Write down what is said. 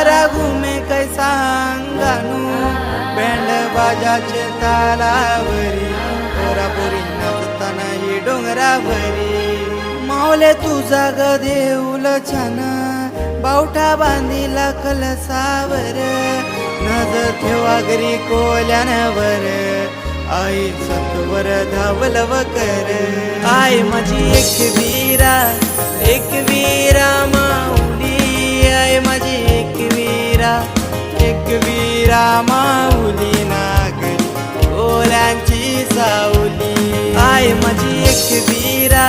सारा घुमे कैसा अंगानू बँड बाजाचे तालावरी पोरापोरी नाचताना ही डोंगरावरी माऊले तुझा ग देऊल छान बावठा बांधिला कलसावर नजर ठेवा घरी कोल्यावर आई सत्वर धावलव कर आई माझी एक वीरा माऊली आई माझी एक वीरा माऊली नागरी ओल्यांची सावली आई माझी एक वीरा